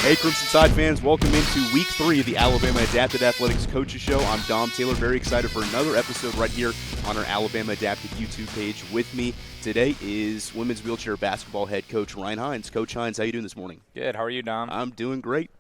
Hey, Crimson Tide fans, welcome into Week 3 of the Alabama Adapted Athletics Coaches Show. I'm Dom Taylor, very excited for another episode right here on our Alabama Adapted YouTube page. With me today is women's wheelchair basketball head coach Ryan Hines. Coach Hines, how you doing this morning? Good. How are you, Dom? I'm doing great.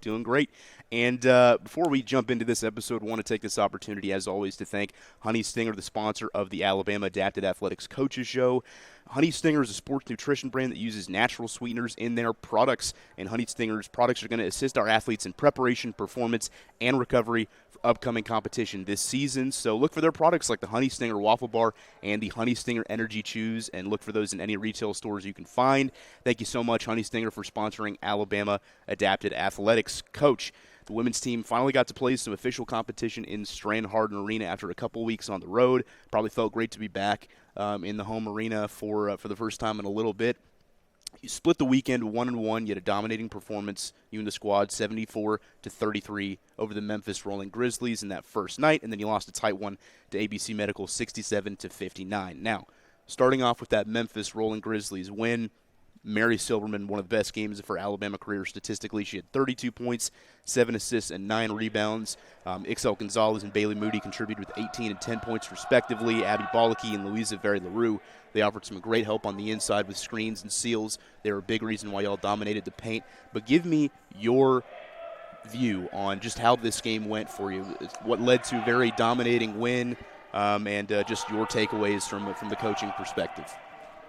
And before we jump into this episode, I want to take this opportunity, as always, to thank Honey Stinger, the sponsor of the Alabama Adapted Athletics Coaches Show. Honey Stinger is a sports nutrition brand that uses natural sweeteners in their products, and Honey Stinger's products are going to assist our athletes in preparation, performance, and recovery for upcoming competition this season. So look for their products like the Honey Stinger Waffle Bar and the Honey Stinger Energy Chews, and look for those in any retail stores you can find. Thank you so much, Honey Stinger, for sponsoring Alabama Adapted Athletics. Coach, the women's team finally got to play some official competition in Strand Harden Arena after a couple weeks on the road. Probably felt great to be back in the home arena for the first time in a little bit. You split the weekend 1-1. You had a dominating performance, you and the squad, 74-33 over the Memphis Rolling Grizzlies in that first night, and then you lost a tight one to ABC Medical, 67-59. Now, starting off with that Memphis Rolling Grizzlies win, Mary Silverman, one of the best games of her Alabama career statistically. She had 32 points, 7 assists, and 9 rebounds. Ixel Gonzalez and Bailey Moody contributed with 18 and 10 points respectively. Abby Bollicky and Louisa Very LaRue, they offered some great help on the inside with screens and seals. They were a big reason why y'all dominated the paint. But give me your view on just how this game went for you, what led to a very dominating win, and just your takeaways from the coaching perspective.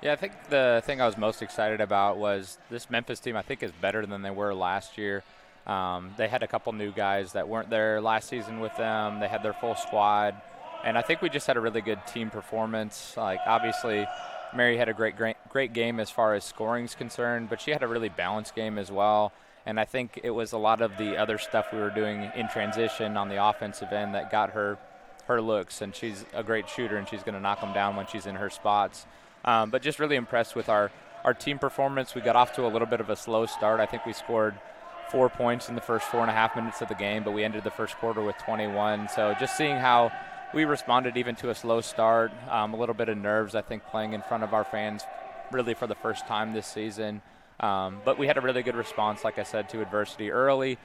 Yeah, I think the thing I was most excited about was this Memphis team, I think, is better than they were last year. They had a couple new guys that weren't there last season with them. They had their full squad. And I think we just had a really good team performance. Like, obviously, Mary had a great game as far as scoring is concerned, but she had a really balanced game as well. And I think it was a lot of the other stuff we were doing in transition on the offensive end that got her looks. And she's a great shooter, and she's going to knock them down when she's in her spots. But just really impressed with our team performance. We got off to a little bit of a slow start. I think we scored 4 points in the first 4.5 minutes of the game, but we ended the first quarter with 21. So just seeing how we responded even to a slow start, a little bit of nerves, I think, playing in front of our fans really for the first time this season. But we had a really good response, like I said, to adversity early.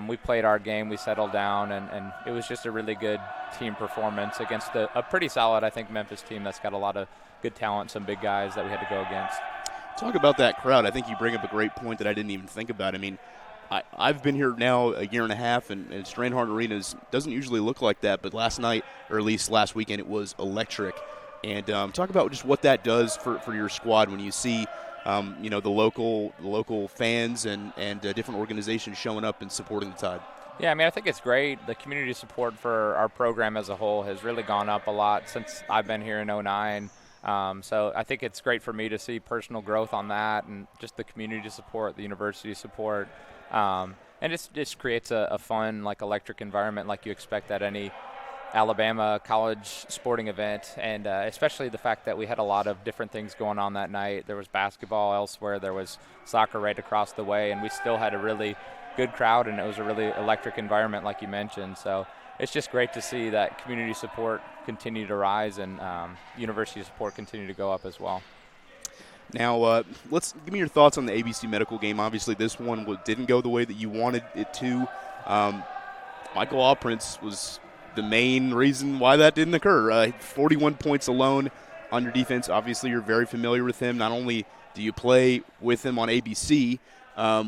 We played our game, we settled down, and it was just a really good team performance against a pretty solid, I think, Memphis team that's got a lot of good talent, some big guys that we had to go against. Talk about that crowd. I think you bring up a great point that I didn't even think about. I mean, I've been here now a year and a half, and Strand Harden Arena doesn't usually look like that, but last night, or at least last weekend, it was electric. And talk about just what that does for your squad when you see the local fans and different organizations showing up and supporting the Tide. Yeah, I mean, I think it's great. The community support for our program as a whole has really gone up a lot since I've been here in 2009. So I think it's great for me to see personal growth on that and just the community support, the university support. And it just creates a fun, like, electric environment like you expect at any Alabama college sporting event. And especially the fact that we had a lot of different things going on that night. There was basketball elsewhere. There was soccer right across the way. And we still had a really good crowd, and it was a really electric environment like you mentioned. So it's just great to see that community support continue to rise and university support continue to go up as well. Now, give me your thoughts on the ABC Medical game. Obviously, this one didn't go the way that you wanted it to. Michael Allprince was the main reason why that didn't occur. 41 points alone on your defense. Obviously, you're very familiar with him. Not only do you play with him on ABC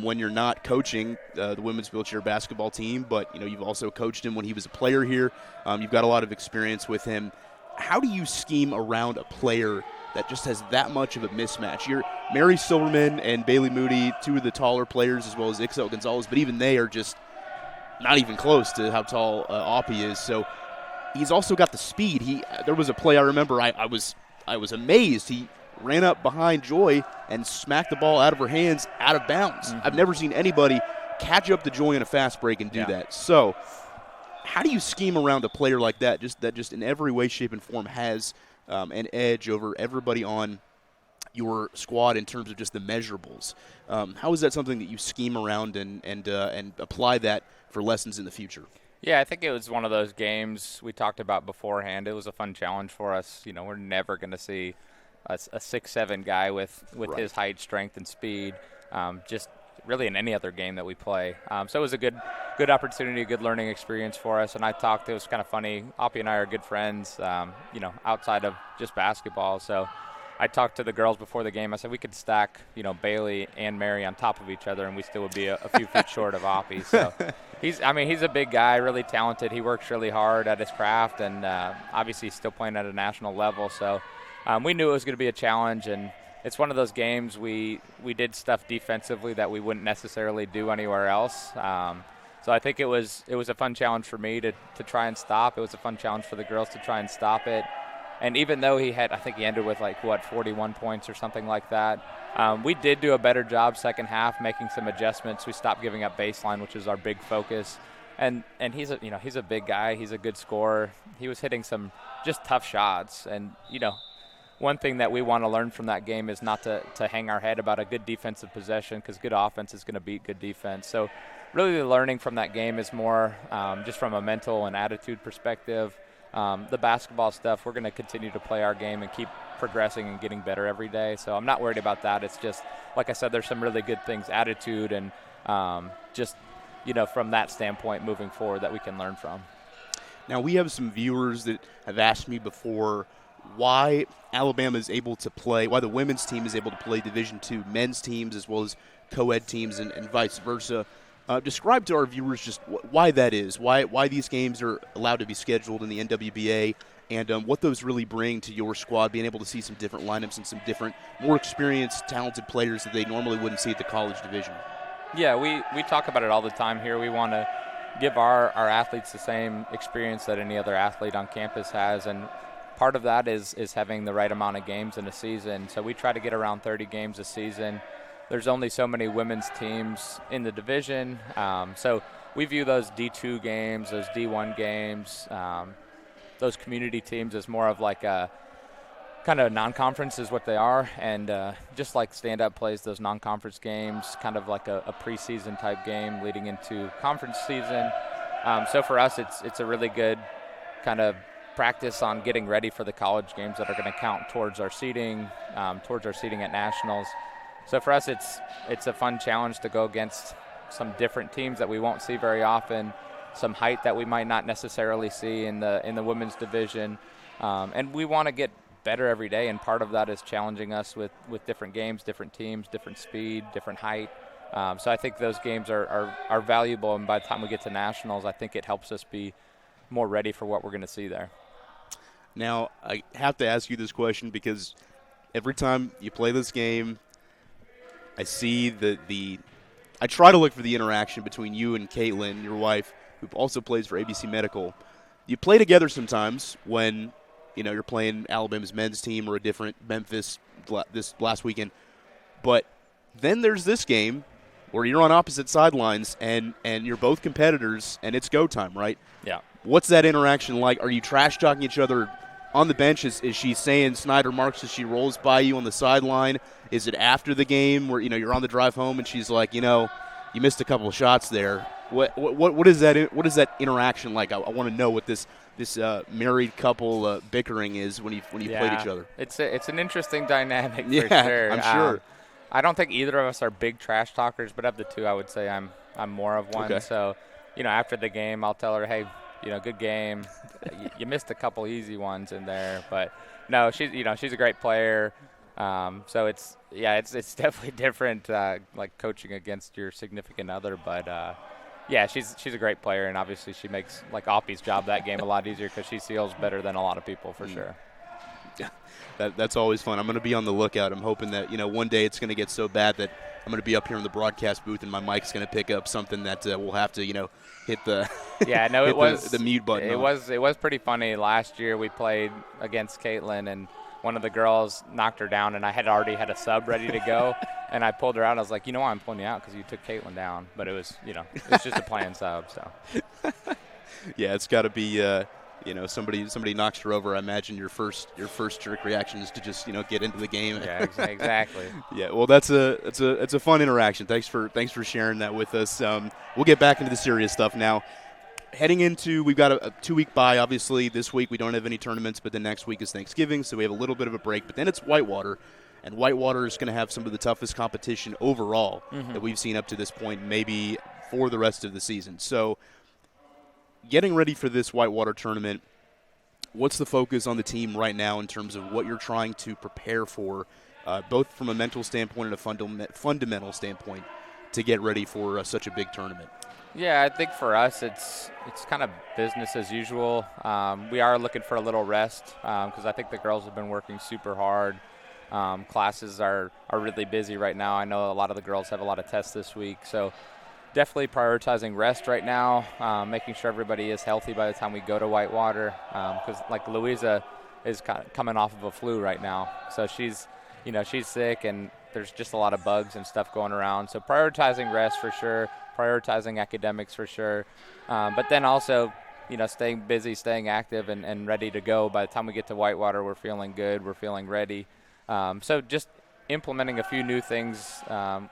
when you're not coaching the women's wheelchair basketball team, but you've also coached him when he was a player here. You've got a lot of experience with him. How do you scheme around a player that just has that much of a mismatch? You're Mary Silverman and Bailey Moody, two of the taller players, as well as Ixel Gonzalez, but even they are just not even close to how tall Oppie is. So he's also got the speed. There was a play I remember. I was amazed. He ran up behind Joy and smacked the ball out of her hands, out of bounds. Mm-hmm. I've never seen anybody catch up to Joy in a fast break and do that. So how do you scheme around a player like that, just in every way, shape, and form has an edge over everybody on your squad in terms of just the measurables? How is that something that you scheme around and apply that for lessons in the future? Yeah, I think it was one of those games we talked about beforehand. It was a fun challenge for us. We're never going to see a 6'7" guy with right. his height, strength, and speed just really in any other game that we play. So it was a good opportunity, a good learning experience for us. And I talked, it was kind of funny. Oppie and I are good friends, outside of just basketball. So I talked to the girls before the game. I said we could stack, Bailey and Mary on top of each other, and we still would be a few feet short of Oppie. So he's a big guy, really talented. He works really hard at his craft, and obviously he's still playing at a national level. So we knew it was going to be a challenge, and it's one of those games we did stuff defensively that we wouldn't necessarily do anywhere else. So I think it was a fun challenge for me to try and stop. It was a fun challenge for the girls to try and stop it. And even though he ended with 41 points or something like that, we did do a better job second half making some adjustments. We stopped giving up baseline, which is our big focus. And he's a big guy. He's a good scorer. He was hitting some just tough shots. And, one thing that we want to learn from that game is not to hang our head about a good defensive possession, because good offense is going to beat good defense. So really the learning from that game is more just from a mental and attitude perspective. The basketball stuff, we're going to continue to play our game and keep progressing and getting better every day. So I'm not worried about that. It's just, like I said, there's some really good things, attitude and from that standpoint moving forward that we can learn from. Now, we have some viewers that have asked me before why Alabama is able to play, why the women's team is able to play Division II men's teams as well as co-ed teams and vice versa. Describe to our viewers just why that is, why these games are allowed to be scheduled in the NWBA, and what those really bring to your squad, being able to see some different lineups and some different, more experienced, talented players that they normally wouldn't see at the college division. Yeah, we talk about it all the time here. We want to give our athletes the same experience that any other athlete on campus has, and part of that is having the right amount of games in a season. So we try to get around 30 games a season. There's only so many women's teams in the division. So we view those D2 games, those D1 games, those community teams as more of like a kind of non-conference is what they are. And just like stand-up plays those non-conference games, kind of like a preseason type game leading into conference season. So for us, it's a really good kind of practice on getting ready for the college games that are going to count towards our seeding at nationals. So for us, it's a fun challenge to go against some different teams that we won't see very often, some height that we might not necessarily see in the women's division, and we want to get better every day. And part of that is challenging us with different games, different teams, different speed, different height. So I think those games are valuable, and by the time we get to nationals, I think it helps us be more ready for what we're going to see there. Now, I have to ask you this question because every time you play this game, I see I try to look for the interaction between you and Caitlin, your wife, who also plays for ABC Medical. You play together sometimes when, you're playing Alabama's men's team or a different Memphis this last weekend. But then there's this game where you're on opposite sidelines and you're both competitors and it's go time, right? Yeah. What's that interaction like? Are you trash-talking each other on the bench? Is she saying Snyder marks as she rolls by you on the sideline? Is it after the game where you're on the drive home and she's like, you missed a couple of shots there? What is that interaction like? I want to know what this married couple bickering is when you played each other. It's an interesting dynamic for sure. I'm sure. I don't think either of us are big trash talkers, but of the two, I would say I'm more of one. Okay. So, after the game, I'll tell her, hey, good game. You missed a couple easy ones in there, but no, she's a great player. So it's definitely different, like coaching against your significant other. But she's a great player, and obviously she makes like Oppie's job that game a lot easier because she seals better than a lot of people for sure. Yeah, that's always fun. I'm going to be on the lookout. I'm hoping that one day it's going to get so bad that I'm going to be up here in the broadcast booth and my mic's going to pick up something that we'll have to hit the the mute button. It was pretty funny. Last year we played against Caitlin and one of the girls knocked her down, and I had already had a sub ready to go, and I pulled her out. I was like, why I'm pulling you out? Because you took Caitlin down. But it was it's just a planned sub. So yeah, it's got to be somebody knocks her over. I imagine your first jerk reaction is to just get into the game. Yeah, exactly. Yeah, well, it's a fun interaction. Thanks for sharing that with us. We'll get back into the serious stuff now. Heading into, we've got a 2-week bye. Obviously, this week we don't have any tournaments, but the next week is Thanksgiving, so we have a little bit of a break. But then it's Whitewater, And Whitewater is going to have some of the toughest competition overall that we've seen up to this point, maybe for the rest of the season. So getting ready for this Whitewater tournament, what's the focus on the team right now in terms of what you're trying to prepare for, both from a mental standpoint and a fundamental standpoint, to get ready for such a big tournament? Yeah, I think for us it's kind of business as usual. We are looking for a little rest because I think the girls have been working super hard. Classes are really busy right now. I know a lot of the girls have a lot of tests this week, so definitely prioritizing rest right now, making sure everybody is healthy by the time we go to Whitewater because like Louisa is kind of coming off of a flu right now, so she's sick and there's just a lot of bugs and stuff going around. So prioritizing rest for sure, prioritizing academics for sure, but then also staying busy, staying active and ready to go. By the time we get to Whitewater, we're feeling good, we're feeling ready. So just implementing a few new things,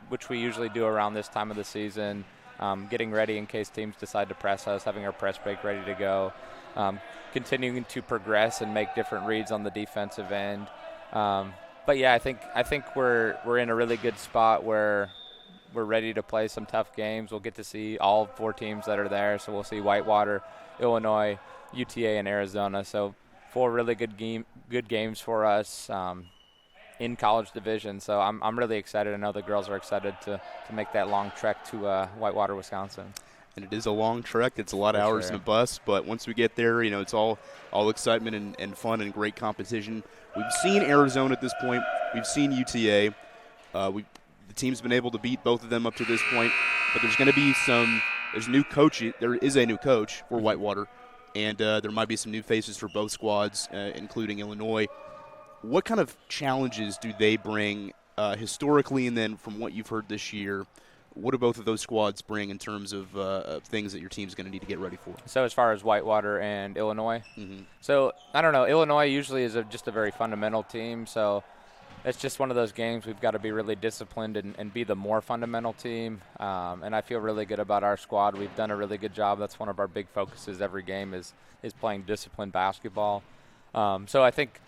which we usually do around this time of the season, getting ready in case teams decide to press us, having our press break ready to go, continuing to progress and make different reads on the defensive end. But yeah, I think we're in a really good spot where we're ready to play some tough games. We'll get to see all 4 teams that are there, so we'll see Whitewater, Illinois, UTA, and Arizona. So 4 really good games for us in college division. So I'm really excited. I know the girls are excited to make that long trek to Whitewater, Wisconsin. And it is a long trek. It's a lot of hours in a bus, but once we get there, it's all excitement and fun and great competition. We've seen Arizona at this point. We've seen UTA. The team's been able to beat both of them up to this point, but there's going to be there's new coach. There is a new coach for Whitewater, and there might be some new faces for both squads, including Illinois. What kind of challenges do they bring historically, and then from what you've heard this year, what do both of those squads bring in terms of things that your team's going to need to get ready for? So as far as Whitewater and Illinois, so I don't know. Illinois usually is just a very fundamental team, so it's just one of those games we've got to be really disciplined and be the more fundamental team. And I feel really good about our squad. We've done a really good job. That's one of our big focuses every game is playing disciplined basketball. So I think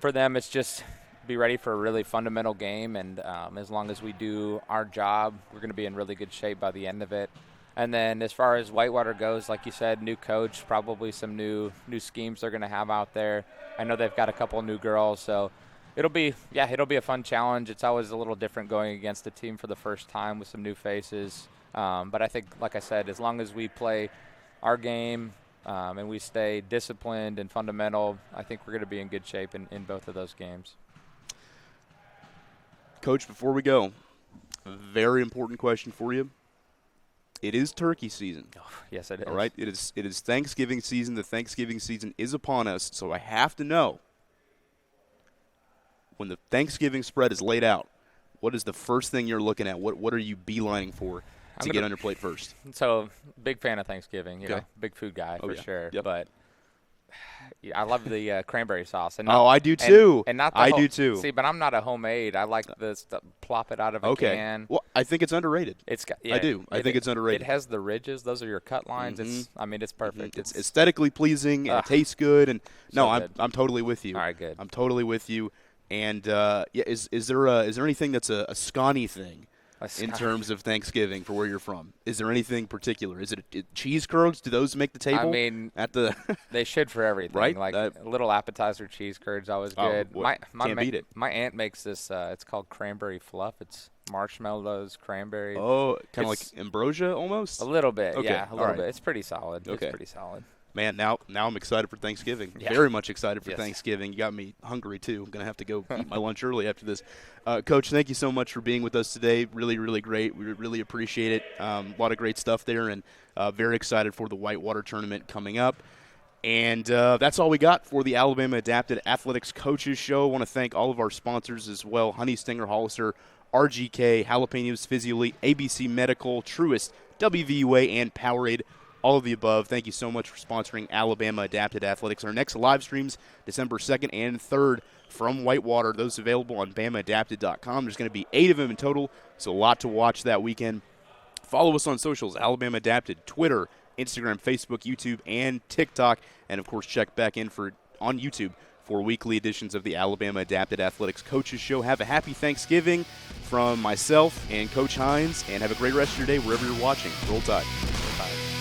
for them it's just be ready for a really fundamental game, and as long as we do our job, we're going to be in really good shape by the end of it. And then as far as Whitewater goes, like you said, new coach, probably some new schemes they're going to have out there. I know they've got a couple new girls, so it'll be a fun challenge. It's always a little different going against a team for the first time with some new faces. But I think, like I said, as long as we play our game and we stay disciplined and fundamental, I think we're going to be in good shape in both of those games. Coach, before we go, a very important question for you. It is turkey season. Oh, yes, it is. All right? It is Thanksgiving season. The Thanksgiving season is upon us, so I have to know, when the Thanksgiving spread is laid out, what is the first thing you're looking at? What are you beelining for to get on your plate first? So, big fan of Thanksgiving. Big food guy for sure. Yep. But I love the cranberry sauce. And I do too. And not do too. See, but I'm not a homemade. I like this plop it out of a can. Well, I think it's underrated. I do. I think it's underrated. It has the ridges. Those are your cut lines. It's perfect. It's aesthetically pleasing and it tastes good. And I'm totally with you. All right, good. I'm totally with you. And is there anything that's a Scotty thing in terms of Thanksgiving for where you're from? Is there anything particular? Is it cheese curds? Do those make the table? I mean, they should for everything. Right? Like a little appetizer cheese curds, always good. Can't beat it. My aunt makes this. It's called cranberry fluff. It's marshmallows, cranberry. Oh, kind of like ambrosia almost. A little bit, okay. Yeah, a little bit. It's pretty solid. Okay. It's pretty solid. Man, now I'm excited for Thanksgiving. Yeah. Very much excited for Thanksgiving. You got me hungry, too. I'm going to have to go eat my lunch early after this. Coach, thank you so much for being with us today. Really, really great. We really appreciate it. A lot of great stuff there, and very excited for the Whitewater tournament coming up. And that's all we got for the Alabama Adapted Athletics Coaches Show. I want to thank all of our sponsors as well: Honey Stinger, Hollister, RGK, Jalapenos, Physiolite, ABC Medical, Truist, WVUA, and Powerade. All of the above. Thank you so much for sponsoring Alabama Adapted Athletics. Our next live streams, December 2nd and 3rd from Whitewater. Those available on BamaAdapted.com. There's going to be 8 of them in total, so a lot to watch that weekend. Follow us on socials, Alabama Adapted, Twitter, Instagram, Facebook, YouTube, and TikTok. And, of course, check back in on YouTube for weekly editions of the Alabama Adapted Athletics Coaches Show. Have a happy Thanksgiving from myself and Coach Hines, and have a great rest of your day wherever you're watching. Roll Tide. Roll Tide.